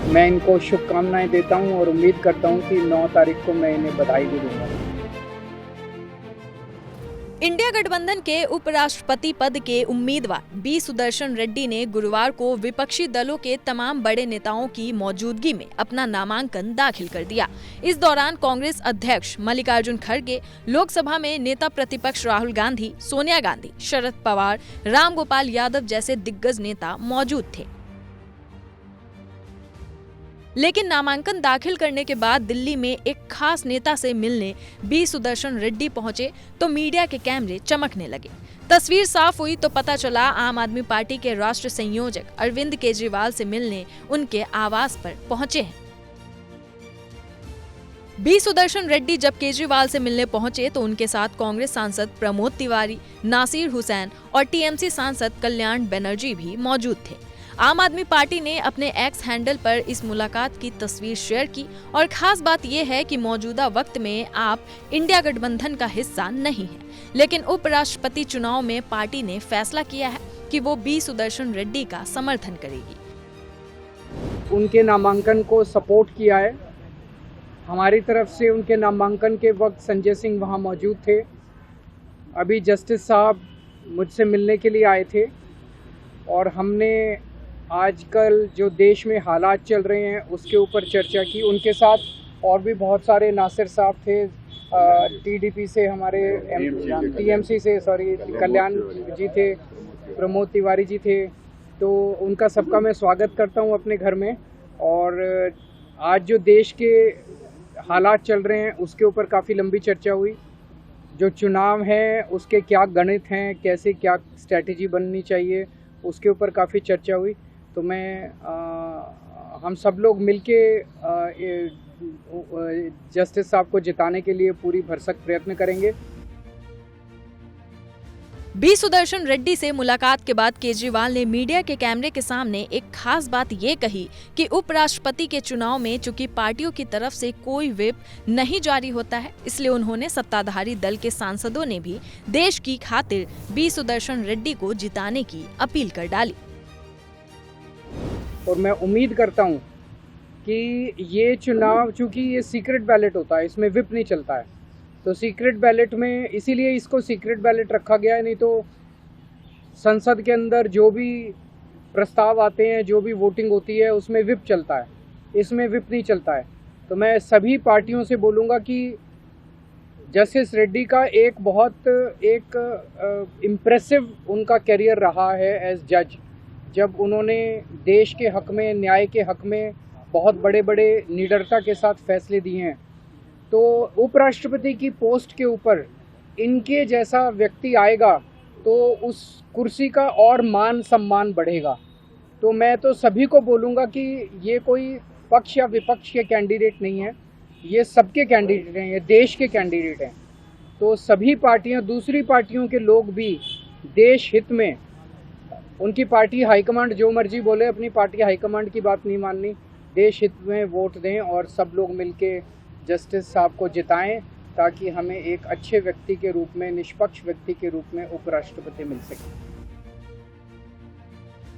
मैं इनको शुभकामनाएं देता हूं और उम्मीद करता हूं कि 9 तारीख को मैं इन्हें बधाई भी दूंगा। इंडिया गठबंधन के उपराष्ट्रपति पद के उम्मीदवार बी सुदर्शन रेड्डी ने गुरुवार को विपक्षी दलों के तमाम बड़े नेताओं की मौजूदगी में अपना नामांकन दाखिल कर दिया। इस दौरान कांग्रेस अध्यक्ष मल्लिकार्जुन खड़गे, लोकसभा में नेता प्रतिपक्ष राहुल गांधी, सोनिया गांधी, शरद पवार, रामगोपाल यादव जैसे दिग्गज नेता मौजूद थे। लेकिन नामांकन दाखिल करने के बाद दिल्ली में एक खास नेता से मिलने बी सुदर्शन रेड्डी पहुंचे तो मीडिया के कैमरे चमकने लगे। तस्वीर साफ हुई तो पता चला आम आदमी पार्टी के राष्ट्रीय संयोजक अरविंद केजरीवाल से मिलने उनके आवास पर पहुंचे हैं। बी सुदर्शन रेड्डी जब केजरीवाल से मिलने पहुंचे तो उनके साथ कांग्रेस सांसद प्रमोद तिवारी, नासिर हुसैन और टीएमसी सांसद कल्याण बनर्जी भी मौजूद थे। आम आदमी पार्टी ने अपने एक्स हैंडल पर इस मुलाकात की तस्वीर शेयर की और खास बात यह है कि मौजूदा वक्त में आप इंडिया गठबंधन का हिस्सा नहीं है, लेकिन उपराष्ट्रपति चुनाव में पार्टी ने फैसला किया है कि वो बी सुदर्शन रेड्डी का समर्थन करेगी। उनके नामांकन को सपोर्ट किया है। हमारी तरफ से उनके नामांकन के वक्त संजय सिंह वहाँ मौजूद थे। अभी जस्टिस साहब मुझसे मिलने के लिए आए थे और हमने आजकल जो देश में हालात चल रहे हैं उसके ऊपर चर्चा की। उनके साथ और भी बहुत सारे, नासिर साहब थे टीडीपी से, हमारे टीएमसी से कल्याण जी थे, प्रमोद तिवारी जी थे। तो उनका सबका मैं स्वागत करता हूं अपने घर में। और आज जो देश के हालात चल रहे हैं उसके ऊपर काफ़ी लंबी चर्चा हुई। जो चुनाव है उसके क्या गणित हैं, कैसे क्या स्ट्रैटेजी बननी चाहिए, उसके ऊपर काफ़ी चर्चा हुई। तो हम सब लोग मिलके जस्टिस साहब को जिताने के लिए पूरी भरसक प्रयत्न करेंगे। बी सुदर्शन रेड्डी से मुलाकात के बाद केजरीवाल ने मीडिया के कैमरे के सामने एक खास बात ये कही कि उपराष्ट्रपति के चुनाव में चूंकि पार्टियों की तरफ से कोई व्हिप नहीं जारी होता है, इसलिए उन्होंने सत्ताधारी दल के सांसदों ने भी देश की खातिर बी सुदर्शन रेड्डी को जिताने की अपील कर डाली। और मैं उम्मीद करता हूँ कि ये चुनाव, चूंकि ये सीक्रेट बैलेट होता है, इसमें व्हिप नहीं चलता है, तो सीक्रेट बैलेट में, इसीलिए इसको सीक्रेट बैलेट रखा गया है। नहीं तो संसद के अंदर जो भी प्रस्ताव आते हैं, जो भी वोटिंग होती है, उसमें व्हिप चलता है, इसमें व्हिप नहीं चलता है। तो मैं सभी पार्टियों से बोलूँगा कि जस्टिस रेड्डी का एक बहुत इम्प्रेसिव उनका करियर रहा है एज जज। जब उन्होंने देश के हक में, न्याय के हक में बहुत बड़े बड़े निडरता के साथ फैसले दिए हैं, तो उपराष्ट्रपति की पोस्ट के ऊपर इनके जैसा व्यक्ति आएगा तो उस कुर्सी का और मान सम्मान बढ़ेगा। तो मैं तो सभी को बोलूँगा कि ये कोई पक्ष या विपक्ष के कैंडिडेट नहीं है, ये सबके कैंडिडेट हैं, ये देश के कैंडिडेट हैं। तो सभी पार्टियां, दूसरी पार्टियों के लोग भी देश हित में, उनकी पार्टी हाईकमांड जो मर्जी बोले, अपनी पार्टी हाईकमांड की बात नहीं माननी, देश हित में वोट दें और सब लोग मिलके जस्टिस साहब को जिताएं, ताकि हमें एक अच्छे व्यक्ति के रूप में, निष्पक्ष व्यक्ति के रूप में उपराष्ट्रपति मिल सके।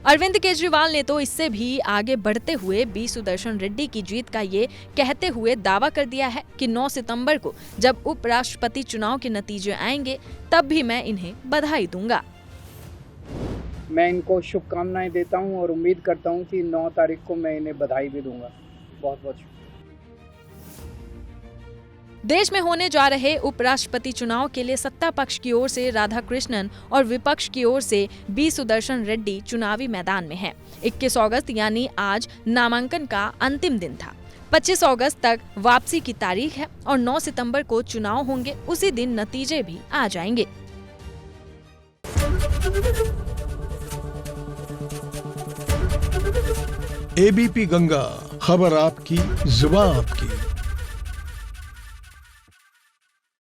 अरविंद केजरीवाल ने तो इससे भी आगे बढ़ते हुए बी सुदर्शन रेड्डी की जीत का ये कहते हुए दावा कर दिया है कि 9 सितंबर को जब उपराष्ट्रपति चुनाव के नतीजे आएंगे तब भी मैं इन्हें बधाई दूंगा। मैं इनको शुभकामनाएं देता हूं और उम्मीद करता हूं कि 9 तारीख को मैं इन्हें बधाई भी दूंगा। बहुत बहुत शुक्रिया। देश में होने जा रहे उपराष्ट्रपति चुनाव के लिए सत्ता पक्ष की ओर से राधाकृष्णन और विपक्ष की ओर से बी सुदर्शन रेड्डी चुनावी मैदान में हैं। 21 अगस्त यानी आज नामांकन का अंतिम दिन था। 25 अगस्त तक वापसी की तारीख है और 9 सितंबर को चुनाव होंगे, उसी दिन नतीजे भी आ जाएंगे। एबीपी गंगा, खबर आपकी, जुबान आपकी।